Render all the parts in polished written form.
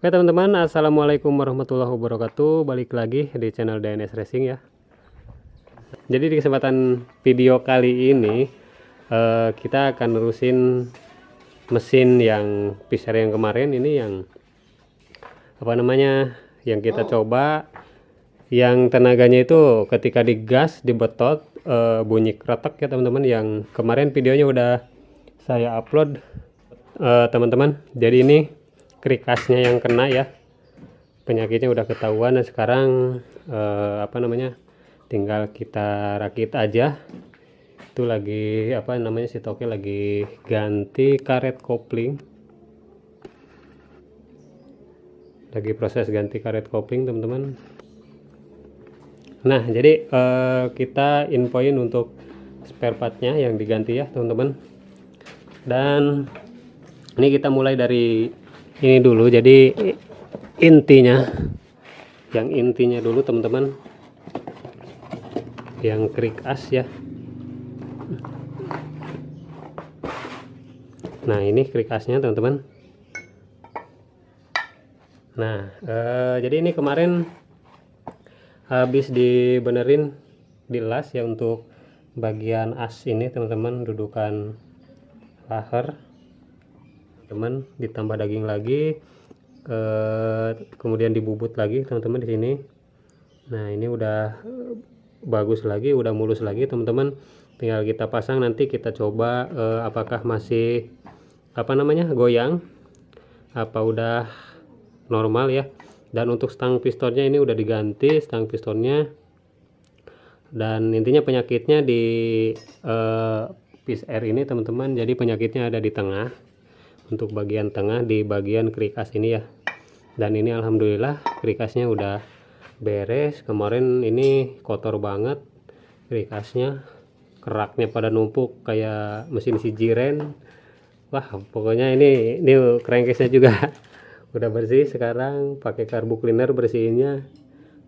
Oke teman-teman, assalamualaikum warahmatullahi wabarakatuh. Balik lagi di channel DNS Racing ya. Jadi di kesempatan video kali ini kita akan nerusin mesin yang Pisar yang kemarin ini, yang yang kita coba, yang tenaganya itu ketika digas dibetot bunyi kretek ya teman-teman. Yang kemarin videonya udah saya upload teman-teman. Jadi ini krikasnya yang kena ya, penyakitnya udah ketahuan. Dan sekarang tinggal kita rakit aja. Itu lagi si Toke lagi ganti karet kopling, lagi proses ganti karet kopling teman-teman. Nah jadi kita infoin untuk spare partnya yang diganti ya teman-teman. Dan ini kita mulai dari ini dulu. Jadi intinya dulu teman-teman, yang krikas ya. Nah ini krikasnya teman-teman. Nah jadi ini kemarin habis dibenerin, dilas ya untuk bagian as ini teman-teman, dudukan laher teman, ditambah daging lagi, kemudian dibubut lagi teman-teman di sini. Nah ini udah bagus lagi, udah mulus lagi teman-teman. Tinggal kita pasang, nanti kita coba apakah masih goyang, apa udah normal ya. Dan untuk stang pistonnya ini udah diganti stang pistonnya. Dan intinya penyakitnya di Pisar ini teman-teman, jadi penyakitnya ada di tengah, untuk bagian tengah di bagian krikas ini ya. Dan ini alhamdulillah krikasnya udah beres. Kemarin ini kotor banget krikasnya, keraknya pada numpuk kayak mesin si jiren. Wah pokoknya ini crankcase-nya juga udah bersih. Sekarang pakai carbo cleaner bersihinnya,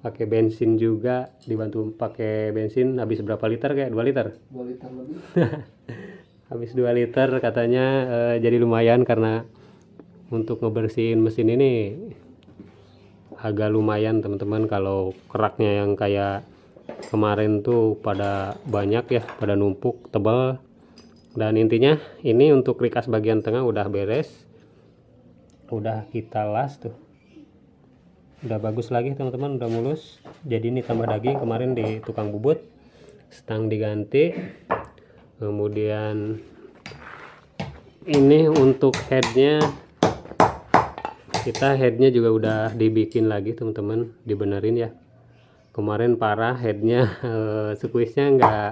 pakai bensin juga, dibantu pakai bensin. Habis berapa liter, kayak 2 liter? 2 liter lebih. Habis 2 liter katanya. Jadi lumayan, karena untuk ngebersihin mesin ini agak lumayan teman-teman. Kalau keraknya yang kayak kemarin tuh pada banyak ya, pada numpuk tebal. Dan intinya ini untuk krikas bagian tengah udah beres, udah kita las tuh, udah bagus lagi teman-teman, udah mulus. Jadi ini tambah daging kemarin di tukang bubut, stang diganti. Kemudian ini untuk headnya, kita headnya juga udah dibikin lagi teman-teman, dibenerin ya. Kemarin parah headnya, squeeze-nya nggak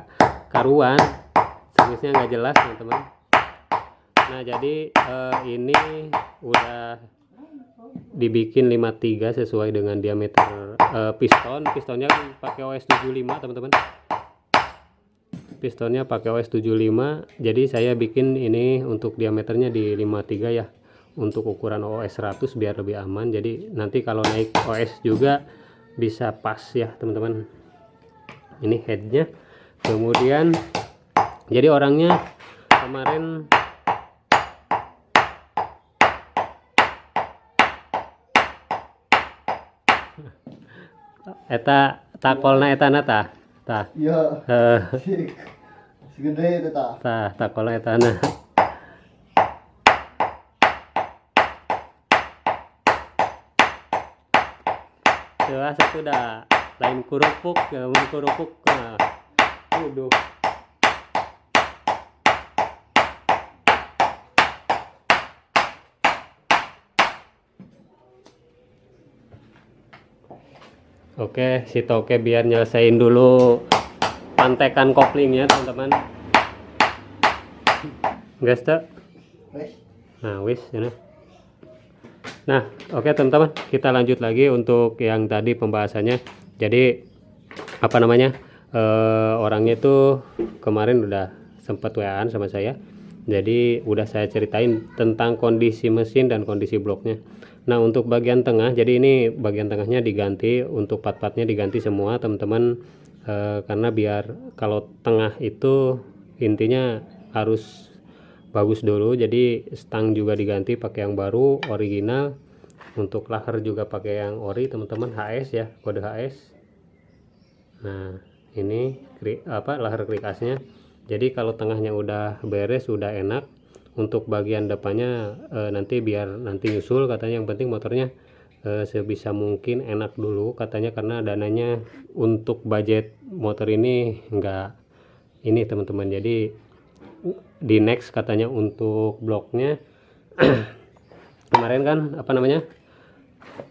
karuan, squeeze-nya nggak jelas teman-teman. Nah jadi ini udah dibikin 53 sesuai dengan diameter pistonnya pakai OS 75 teman-teman. Pistonnya pakai OS 75, jadi saya bikin ini untuk diameternya di 53 ya, untuk ukuran OS 100 biar lebih aman. Jadi nanti kalau naik OS juga bisa pas ya teman-teman. Ini headnya. Kemudian jadi orangnya kemarin eta takolna eta nata tah Iya. Segede itu takolna eta na. Jelas itu dah lain kurupuk ya, kurupuk. Nah, udah. Oke, si Toke biar nyelesain dulu pantekan koplingnya teman-teman. Gas tuh. Nah, wis ini. Nah, oke teman-teman, kita lanjut lagi untuk yang tadi pembahasannya. Jadi orangnya itu kemarin udah sempat WA-an sama saya. Jadi udah saya ceritain tentang kondisi mesin dan kondisi bloknya. Nah untuk bagian tengah, jadi ini bagian tengahnya diganti, untuk part-partnya diganti semua teman-teman. Karena biar kalau tengah itu intinya harus bagus dulu. Jadi stang juga diganti pakai yang baru original. Untuk lahar juga pakai yang ori teman-teman, HS ya, kode HS. Nah ini lahar krikasnya. Jadi kalau tengahnya udah beres, udah enak. Untuk bagian depannya nanti biar nanti nyusul katanya, yang penting motornya sebisa mungkin enak dulu katanya, karena dananya untuk budget motor ini enggak ini teman-teman. Jadi di next katanya untuk bloknya. Kemarin kan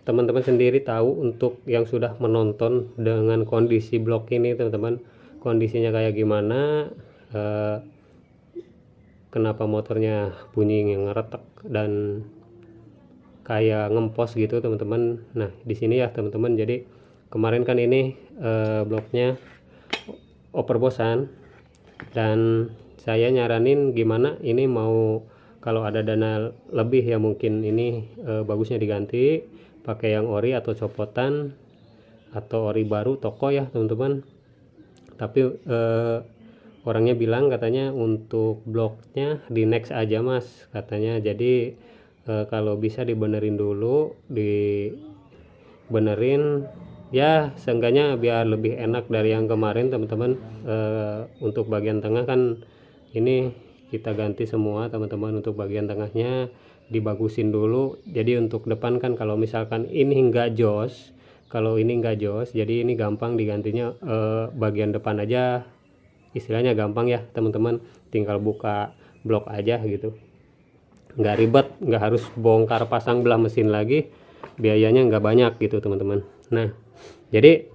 teman-teman sendiri tahu, untuk yang sudah menonton dengan kondisi blok ini teman-teman, kondisinya kayak gimana, kenapa motornya bunyi yang ngeretek dan kayak ngempos gitu teman-teman. Nah di sini ya teman-teman, jadi kemarin kan ini bloknya overbosan, dan saya nyaranin gimana ini mau, kalau ada dana lebih ya mungkin ini bagusnya diganti pakai yang ori atau copotan atau ori baru toko ya teman-teman. Tapi orangnya bilang katanya untuk bloknya di next aja mas katanya. Jadi kalau bisa dibenerin dulu, dibenerin ya seenggaknya biar lebih enak dari yang kemarin teman-teman. Untuk bagian tengah kan ini kita ganti semua teman-teman, untuk bagian tengahnya dibagusin dulu. Jadi untuk depan kan kalau misalkan ini enggak jos, jadi ini gampang digantinya, bagian depan aja istilahnya gampang ya teman-teman, tinggal buka blok aja gitu, nggak ribet, nggak harus bongkar pasang belah mesin lagi, biayanya nggak banyak gitu teman-teman. Nah jadi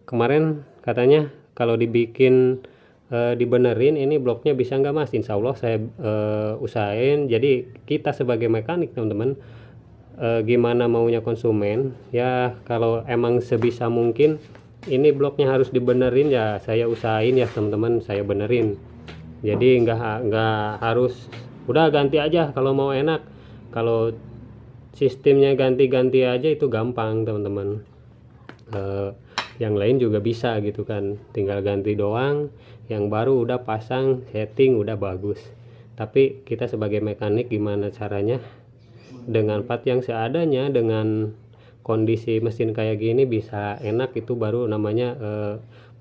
kemarin katanya kalau dibikin dibenerin ini bloknya bisa nggak mas, insya Allah saya usahain. Jadi kita sebagai mekanik teman-teman, gimana maunya konsumen ya, kalau emang sebisa mungkin ini bloknya harus dibenerin ya saya usahain ya teman-teman, saya benerin. Jadi nggak harus udah ganti aja kalau mau enak. Kalau sistemnya ganti-ganti aja itu gampang teman-teman, yang lain juga bisa gitu kan, tinggal ganti doang, yang baru udah pasang setting udah bagus. Tapi kita sebagai mekanik gimana caranya dengan part yang seadanya, dengan kondisi mesin kayak gini bisa enak, itu baru namanya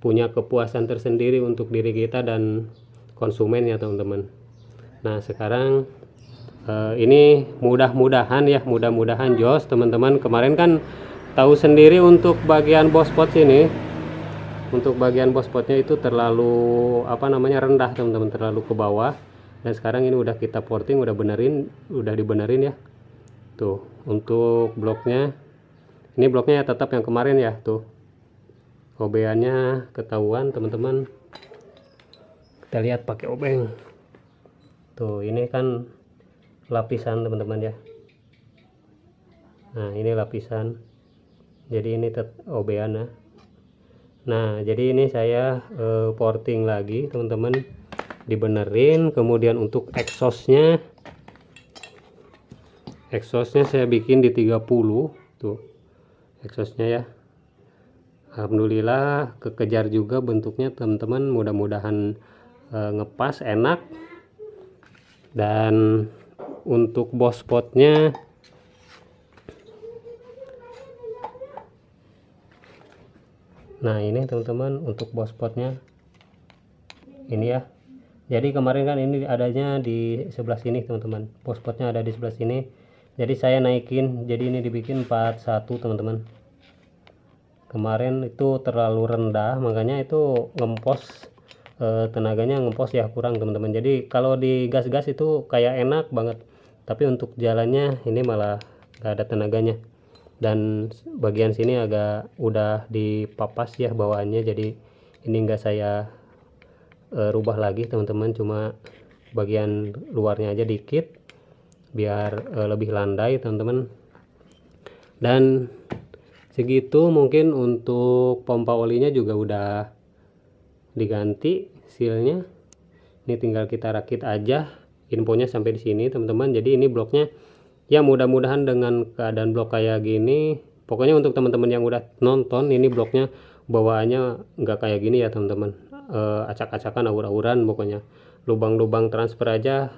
punya kepuasan tersendiri untuk diri kita dan konsumen ya teman-teman. Nah sekarang ini mudah-mudahan jos teman-teman. Kemarin kan tahu sendiri untuk bagian bospot sini, untuk bagian bospotnya itu terlalu rendah teman-teman, terlalu ke bawah. Dan sekarang ini udah kita porting, udah dibenerin ya tuh. Untuk bloknya, ini bloknya tetap yang kemarin ya tuh, obeannya ketahuan teman-teman. Kita lihat pakai obeng tuh, ini kan lapisan teman-teman ya. Nah ini lapisan, jadi ini obean ya. Nah jadi ini saya porting lagi teman-teman, dibenerin. Kemudian untuk exhaustnya saya bikin di 30 tuh exhaustnya ya. Alhamdulillah kekejar juga bentuknya teman-teman, mudah-mudahan ngepas enak. Dan untuk bospotnya nah ini teman-teman, untuk bospotnya ini ya. Jadi kemarin kan ini adanya di sebelah sini teman-teman, bospotnya ada di sebelah sini. Jadi saya naikin, jadi ini dibikin 41 teman-teman. Kemarin itu terlalu rendah, makanya itu ngempos, tenaganya ngempos ya kurang teman-teman. Jadi kalau di gas-gas itu kayak enak banget, tapi untuk jalannya ini malah gak ada tenaganya. Dan bagian sini agak udah dipapas ya bawaannya, jadi ini enggak saya rubah lagi teman-teman, cuma bagian luarnya aja dikit biar lebih landai teman-teman. Dan segitu mungkin. Untuk pompa olinya juga udah diganti sealnya, ini tinggal kita rakit aja. Infonya sampai di sini teman-teman. Jadi ini bloknya ya, mudah-mudahan dengan keadaan blok kayak gini, pokoknya untuk teman-teman yang udah nonton, ini bloknya bawaannya nggak kayak gini ya teman-teman, acak-acakan, awur-awuran, pokoknya lubang-lubang transfer aja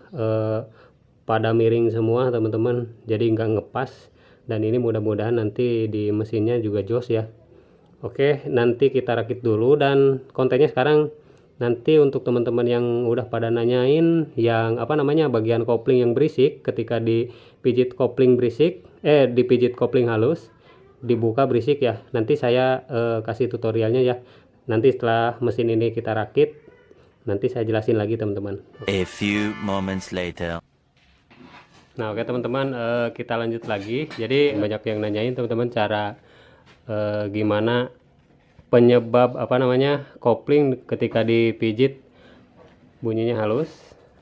pada miring semua teman-teman, jadi nggak ngepas. dan ini mudah-mudahan nanti di mesinnya juga jos ya. Oke, nanti kita rakit dulu, dan kontennya sekarang nanti untuk teman-teman yang udah pada nanyain yang apa namanya bagian kopling yang berisik, ketika dipijit kopling berisik, dipijit kopling halus, dibuka berisik ya. Nanti saya kasih tutorialnya ya. Nanti setelah mesin ini kita rakit, nanti saya jelasin lagi teman-teman. A few moments later. Nah oke teman-teman, kita lanjut lagi. Jadi banyak yang nanyain teman-teman cara gimana penyebab apa namanya kopling ketika dipijit bunyinya halus,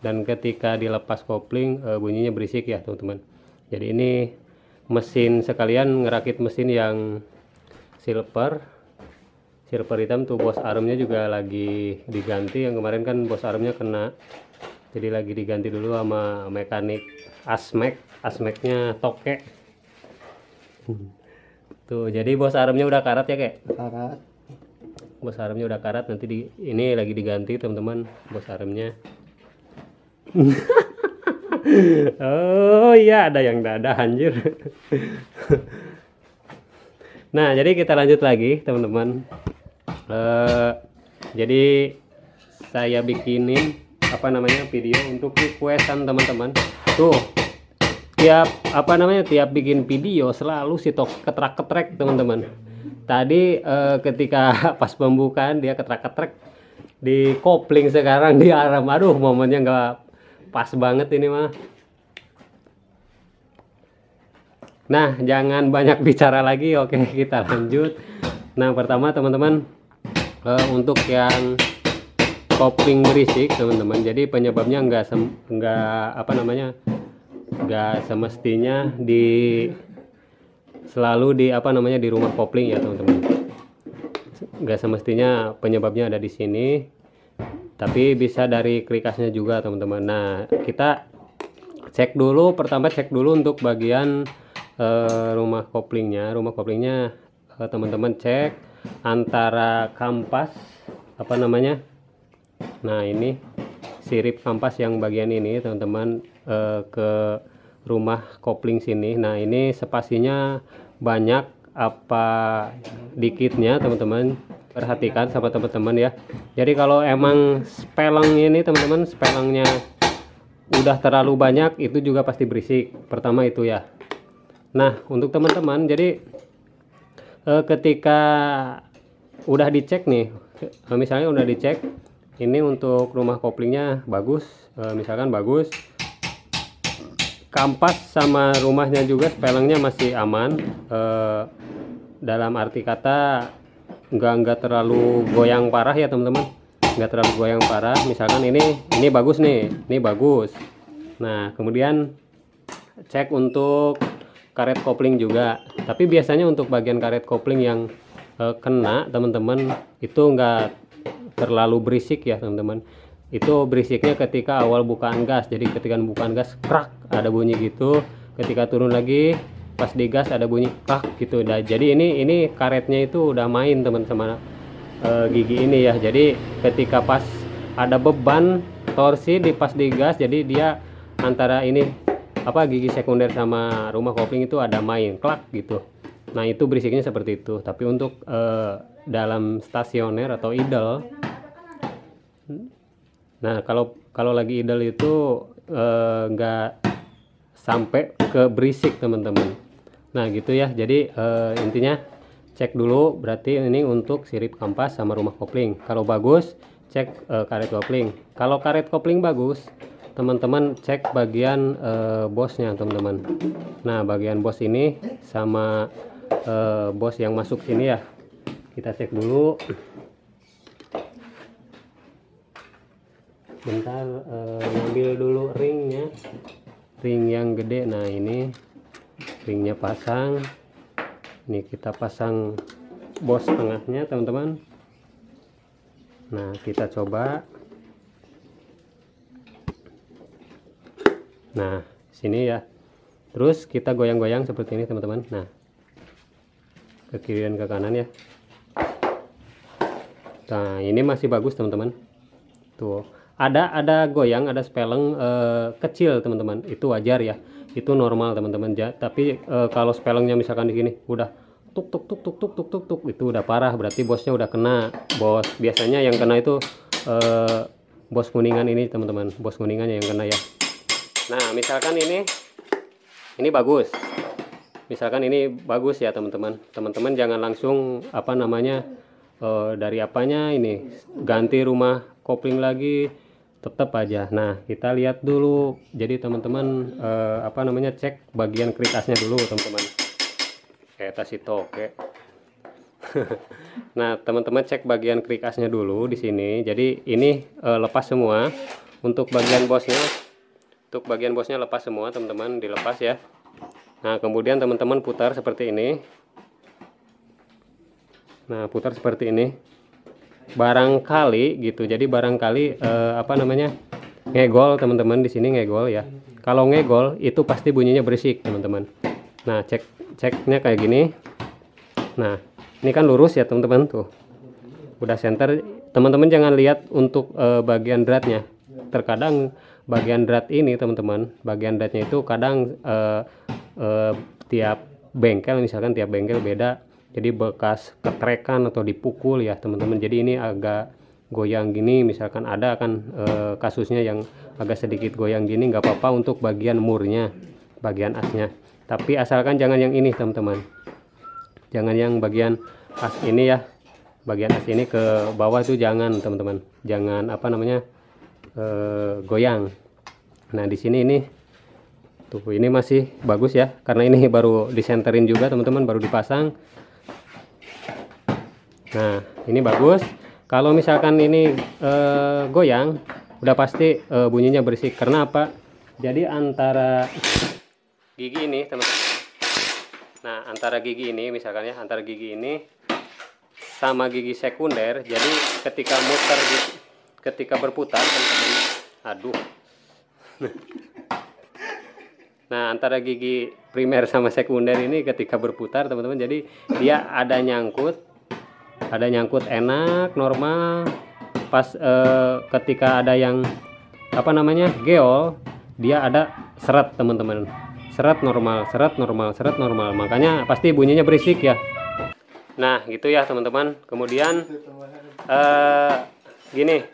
dan ketika dilepas kopling bunyinya berisik ya teman-teman. Jadi ini mesin sekalian ngerakit mesin yang silver hitam tuh, bos armnya juga lagi diganti. Yang kemarin kan bos armnya kena, jadi lagi diganti dulu sama mekanik asmeknya toke tuh. Jadi bos armnya udah karat ya kek, Karat. bos armnya udah karat, nanti ini lagi diganti teman-teman bos armnya. Oh iya, ada yang dada anjir. Nah jadi kita lanjut lagi teman-teman. Jadi saya bikinin apa namanya video untuk requestan teman-teman tuh. Tiap bikin video selalu si tok ketrak-ketrek teman-teman. Tadi ketika pas pembukaan dia ketrak-ketrek di kopling, sekarang di arm. Aduh, momennya nggak pas banget ini mah. Nah jangan banyak bicara lagi, oke kita lanjut. Nah pertama teman-teman, untuk yang kopling berisik teman-teman, jadi penyebabnya nggak semestinya selalu di rumah kopling ya teman-teman. Nggak semestinya penyebabnya ada di sini, tapi bisa dari krikasnya juga teman-teman. Nah kita cek dulu untuk bagian rumah koplingnya teman-teman cek antara kampas nah ini sirip kampas yang bagian ini teman-teman ke rumah kopling sini. Nah ini spasinya banyak apa dikitnya teman-teman, perhatikan sama teman-teman ya. Jadi kalau emang speleng ini teman-teman, spelengnya udah terlalu banyak, itu juga pasti berisik. Pertama itu ya. Nah untuk teman-teman, jadi ketika udah dicek nih, misalnya udah dicek ini untuk rumah koplingnya bagus, misalkan bagus, kampas sama rumahnya juga spelengnya masih aman, dalam arti kata nggak terlalu goyang parah ya teman-teman, nggak terlalu goyang parah. Misalkan ini bagus nih, ini bagus. Nah kemudian cek untuk karet kopling juga, tapi biasanya untuk bagian karet kopling yang kena teman-teman itu nggak terlalu berisik ya teman-teman. Itu berisiknya ketika awal bukaan gas, jadi ketika bukaan gas krak ada bunyi gitu, ketika turun lagi pas digas ada bunyi krak gitu. Nah, jadi ini karetnya itu udah main teman-teman, gigi ini ya. Jadi ketika pas ada beban torsi pas digas, jadi dia antara gigi sekunder sama rumah kopling itu ada main klak gitu. Nah itu berisiknya seperti itu. Tapi untuk dalam stasioner atau idle, nah kalau lagi idle itu nggak sampai ke berisik teman-teman. Nah gitu ya. Jadi intinya cek dulu, berarti ini untuk sirip kampas sama rumah kopling. Kalau bagus cek karet kopling. Kalau karet kopling bagus teman-teman cek bagian bosnya teman-teman. Nah bagian bos ini sama bos yang masuk sini ya, kita cek dulu. Bentar, ambil dulu ring yang gede. Nah ini ringnya pasang, ini kita pasang bos tengahnya teman-teman. Nah kita coba. Nah sini ya, terus kita goyang-goyang seperti ini teman-teman. Nah ke kiri dan ke kanan ya. Nah ini masih bagus teman-teman. Tuh ada goyang, ada speleng kecil teman-teman, itu wajar ya. itu normal teman-teman. Tapi kalau spelengnya misalkan di sini udah tuk tuk tuk tuk tuk tuk tuk tuk, itu udah parah, berarti bosnya udah kena. Bos biasanya yang kena itu bos kuningan ini teman-teman, bos kuningannya yang kena ya. Nah misalkan ini bagus, misalkan ini bagus ya teman-teman. Teman-teman jangan langsung apa namanya dari apanya ini ganti rumah kopling lagi, tetap aja. Nah kita lihat dulu, jadi teman-teman apa namanya cek bagian kritasnya dulu teman-teman. Tas itu oke. Nah teman-teman cek bagian krikasnya dulu di sini. Jadi ini lepas semua. Untuk bagian bosnya lepas semua teman-teman, dilepas ya. Nah kemudian teman-teman putar seperti ini. Nah putar seperti ini. Barangkali gitu, jadi barangkali apa namanya ngegol teman-teman, di sini ngegol ya. Kalau ngegol itu pasti bunyinya berisik teman-teman. Nah ceknya kayak gini. Nah ini kan lurus ya teman-teman, tuh udah center. Teman-teman jangan lihat untuk bagian dratnya. Terkadang bagian drat ini teman-teman, bagian dratnya itu kadang tiap bengkel, misalkan tiap bengkel beda, jadi bekas ketrekan atau dipukul ya teman-teman. Jadi ini agak goyang gini, misalkan ada kan kasusnya yang agak sedikit goyang gini, nggak apa-apa untuk bagian murnya, bagian asnya. Tapi asalkan jangan yang ini teman-teman, jangan yang bagian as ini ya, bagian as ini ke bawah itu jangan teman-teman, jangan apa namanya goyang. Nah di sini ini tuh, ini masih bagus ya, karena ini baru disenterin juga teman-teman, baru dipasang. Nah ini bagus. Kalau misalkan ini goyang, udah pasti bunyinya berisik. Karena apa? Jadi antara gigi ini teman-teman, nah antara gigi ini misalkan ya, antara gigi ini sama gigi sekunder, jadi ketika muter, ketika berputar teman-teman, aduh. Nah antara gigi primer sama sekunder ini ketika berputar teman-teman, jadi dia ada nyangkut enak normal. Pas ketika ada yang apa namanya geol, dia ada seret teman-teman, seret normal, makanya pasti bunyinya berisik ya. Nah gitu ya teman-teman. Kemudian gini,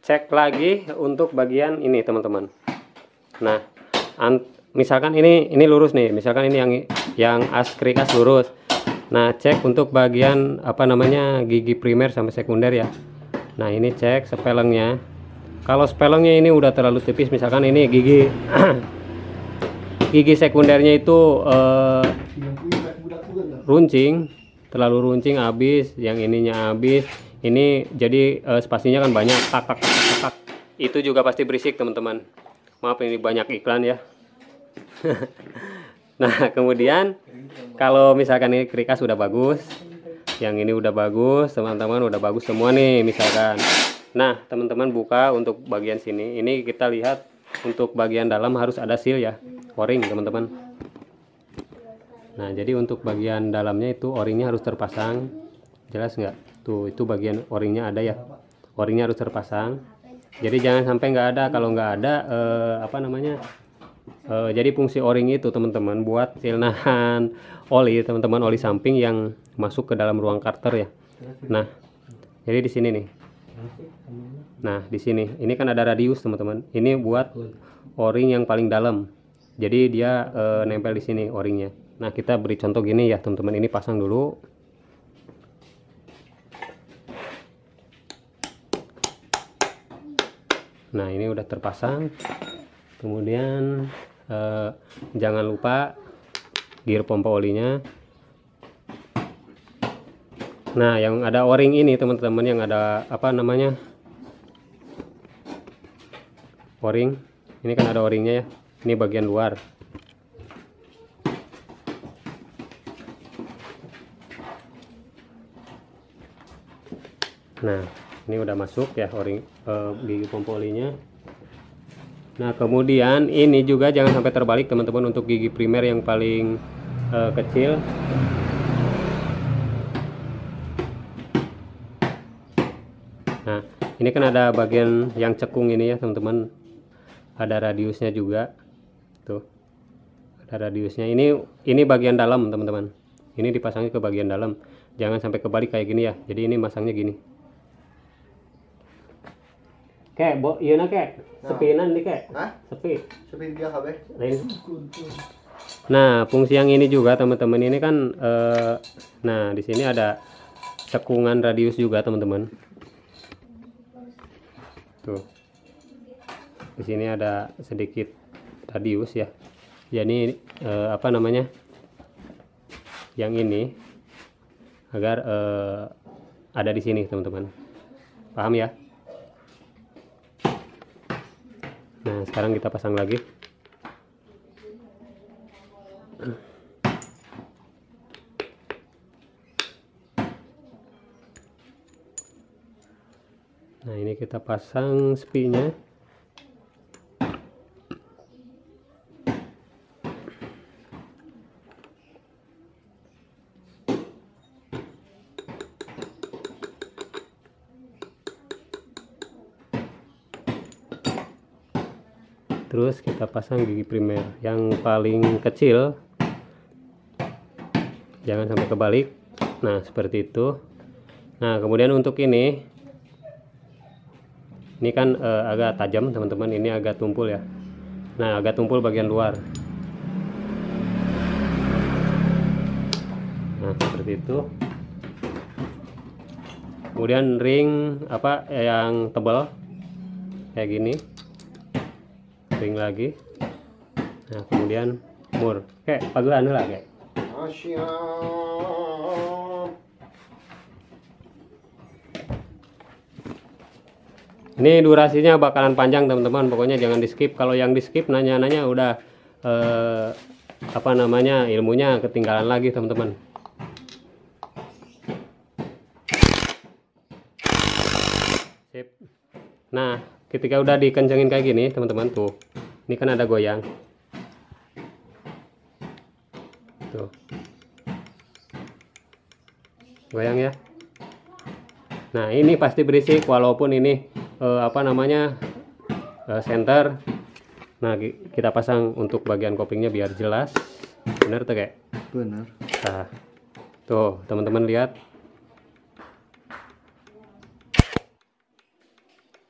cek lagi untuk bagian ini teman-teman. Nah misalkan ini lurus nih, misalkan ini yang as krikas lurus. Nah cek untuk bagian apa namanya gigi primer sama sekunder ya. Nah ini cek spelengnya. Kalau spelengnya ini udah terlalu tipis, misalkan ini gigi gigi sekundernya itu runcing, terlalu runcing, habis, yang ininya habis, ini jadi spasinya kan banyak, tak tak tak tak tak. Itu juga pasti berisik teman-teman. Maaf ini banyak iklan ya. Nah kemudian kalau misalkan ini krikas udah bagus, yang ini udah bagus teman-teman, udah bagus semua nih misalkan. Nah teman-teman buka untuk bagian sini, ini kita lihat untuk bagian dalam harus ada seal ya, o-ring teman-teman. Nah jadi untuk bagian dalamnya itu o-ringnya harus terpasang, jelas nggak? Tuh itu bagian o-ringnya ada ya, o-ringnya harus terpasang. Jadi jangan sampai nggak ada. Kalau nggak ada apa namanya jadi fungsi o-ring itu teman-teman buat seal nahan oli teman-teman, oli samping yang masuk ke dalam ruang karter ya. Nah jadi di sini nih, nah di sini ini kan ada radius teman-teman, ini buat o-ring yang paling dalam, jadi dia nempel di sini o-ringnya. Nah kita beri contoh gini ya teman-teman, ini pasang dulu. Nah ini udah terpasang. Kemudian jangan lupa gear pompa olinya. Nah yang ada o-ring ini teman-teman, yang ada apa namanya o-ring, ini kan ada o-ringnya ya, ini bagian luar. Nah ini udah masuk ya o-ring gigi pompa olinya. Nah kemudian ini juga jangan sampai terbalik teman-teman, untuk gigi primer yang paling kecil. Nah ini kan ada bagian yang cekung ini ya teman-teman, ada radiusnya juga. Tuh, ada radiusnya. Ini bagian dalam teman-teman. Ini dipasangnya ke bagian dalam, jangan sampai kebalik kayak gini ya. Jadi ini masangnya gini. Kek, iya na kek, sepinan nih kek, Hah? sepi. Sepi dia kabeh. Lain. Nah, fungsi yang ini juga teman-teman, ini kan nah di sini ada cekungan radius juga teman-teman. Tuh, di sini ada sedikit radius ya. Jadi apa namanya? Yang ini agar ada di sini teman-teman. Paham ya? Nah, sekarang kita pasang lagi. Nah, ini kita pasang spinya. Terus kita pasang gigi primer yang paling kecil, jangan sampai kebalik. Nah, seperti itu. Nah, kemudian untuk ini kan agak tajam teman-teman, ini agak tumpul ya. Nah, agak tumpul bagian luar. Nah, seperti itu. Kemudian ring apa yang tebal kayak gini, ring lagi. Nah, kemudian mur kayak pagelan lah kayak. Ini durasinya bakalan panjang teman-teman, pokoknya jangan di skip. Kalau yang di skip nanya-nanya udah apa namanya, ilmunya ketinggalan lagi teman-teman. Sip. Nah, ketika udah dikencengin kayak gini teman-teman, tuh ini kan ada goyang tuh, goyang ya. Nah, ini pasti berisik walaupun ini apa namanya center. Nah, kita pasang untuk bagian kopingnya biar jelas. Bener tuh kayak. Bener. Nah, tuh teman-teman lihat.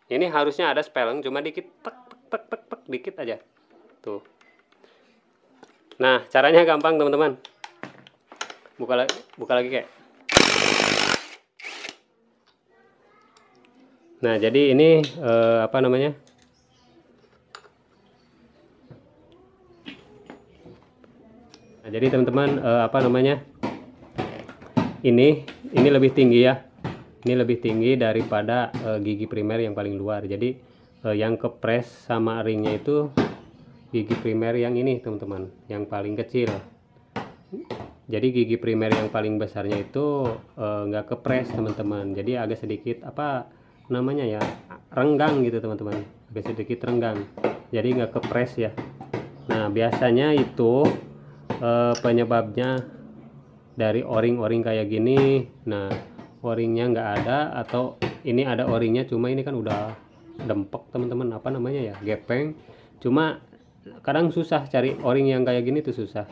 Ini harusnya ada spelling, cuma dikit, tek tek tek tek dikit aja. Tuh. Nah, caranya gampang teman-teman. Buka lagi kayak. Nah, jadi ini apa namanya? Nah, jadi teman-teman apa namanya? Ini lebih tinggi ya. Ini lebih tinggi daripada gigi primer yang paling luar. Jadi yang kepres sama ringnya itu gigi primer yang ini teman-teman, yang paling kecil. Jadi gigi primer yang paling besarnya itu nggak kepres teman-teman. Jadi agak sedikit apa namanya ya, renggang gitu teman-teman, agak sedikit renggang. Jadi nggak kepres ya. Nah, biasanya itu penyebabnya dari o-ring kayak gini. Nah, o-ringnya nggak ada, atau ini ada o-ringnya cuma ini kan udah dempek teman-teman, apa namanya ya, gepeng. Cuma kadang susah cari o-ring yang kayak gini tuh, susah.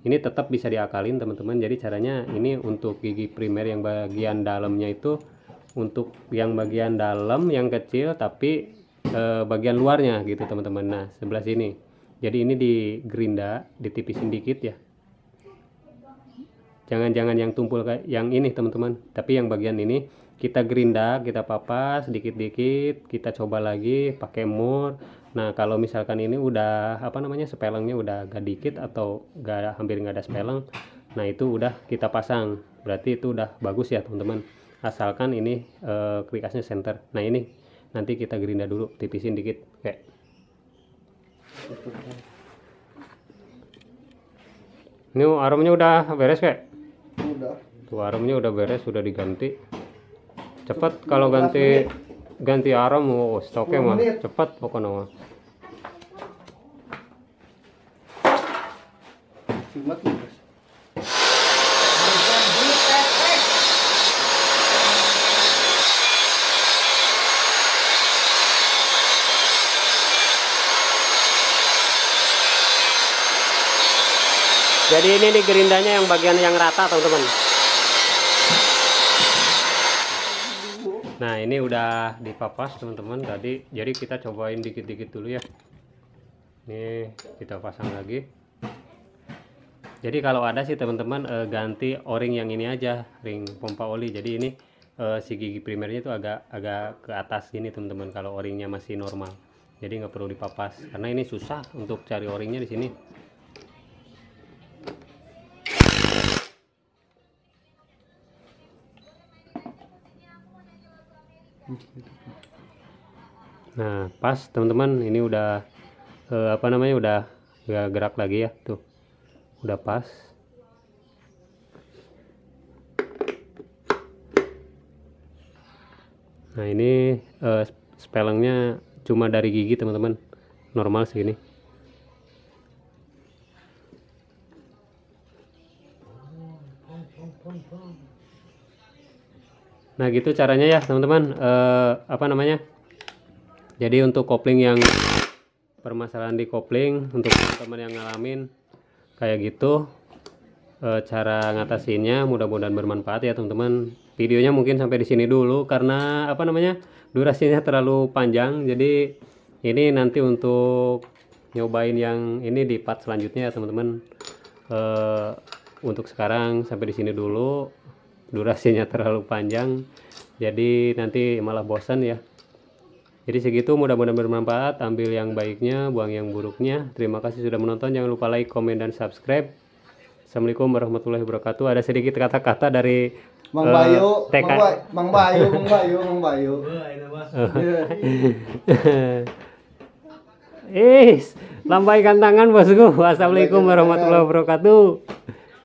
Ini tetap bisa diakalin teman-teman. Jadi caranya ini untuk gigi primer yang bagian dalamnya itu, untuk yang bagian dalam yang kecil tapi bagian luarnya gitu teman-teman. Nah, sebelah sini. Jadi ini digerinda, ditipisin dikit ya. Jangan yang tumpul kayak yang ini teman-teman, tapi yang bagian ini kita gerinda, kita papas dikit-dikit, kita coba lagi pakai mur. Nah, kalau misalkan ini udah apa namanya, spelengnya udah agak dikit atau hampir nggak ada speleng, nah itu udah kita pasang, berarti itu udah bagus ya teman-teman. Asalkan ini krikasnya center. Nah, ini nanti kita gerinda dulu, tipisin dikit kayak. Ini aromnya udah beres kayak. Udah. Tuh, aromnya udah beres, sudah diganti. Cepat kalau ganti arom, oh, stoknya mah cepat pokoknya mah. Simat nih, guys. Jadi ini nih gerindanya yang bagian yang rata teman-teman. Nah ini udah dipapas teman-teman tadi. Jadi kita cobain dikit-dikit dulu ya. Ini kita pasang lagi. Jadi kalau ada sih teman-teman ganti o-ring yang ini aja, ring pompa oli. Jadi ini si gigi primernya itu agak ke atas gini teman-teman. Kalau o-ringnya masih normal, jadi nggak perlu dipapas karena ini susah untuk cari o-ringnya di sini. Nah pas teman-teman, ini udah apa namanya, udah nggak gerak lagi ya tuh, udah pas. Nah ini spelengnya cuma dari gigi teman-teman, normal segini. Nah gitu caranya ya teman-teman. Apa namanya, jadi untuk kopling yang permasalahan di kopling, untuk teman-teman yang ngalamin kayak gitu, cara ngatasinnya mudah-mudahan bermanfaat ya teman-teman. Videonya mungkin sampai di sini dulu karena apa namanya, durasinya terlalu panjang. Jadi ini nanti untuk nyobain yang ini di part selanjutnya ya teman-teman. Untuk sekarang sampai di sini dulu, durasinya terlalu panjang jadi nanti malah bosan ya. Jadi segitu, mudah-mudahan bermanfaat. Ambil yang baiknya, buang yang buruknya. Terima kasih sudah menonton. Jangan lupa like, komen, dan subscribe. Assalamualaikum warahmatullahi wabarakatuh. Ada sedikit kata-kata dari Mang Bayu, TK. Mang Bayu. Lambaikan tangan bosku. Wassalamualaikum warahmatullahi wabarakatuh.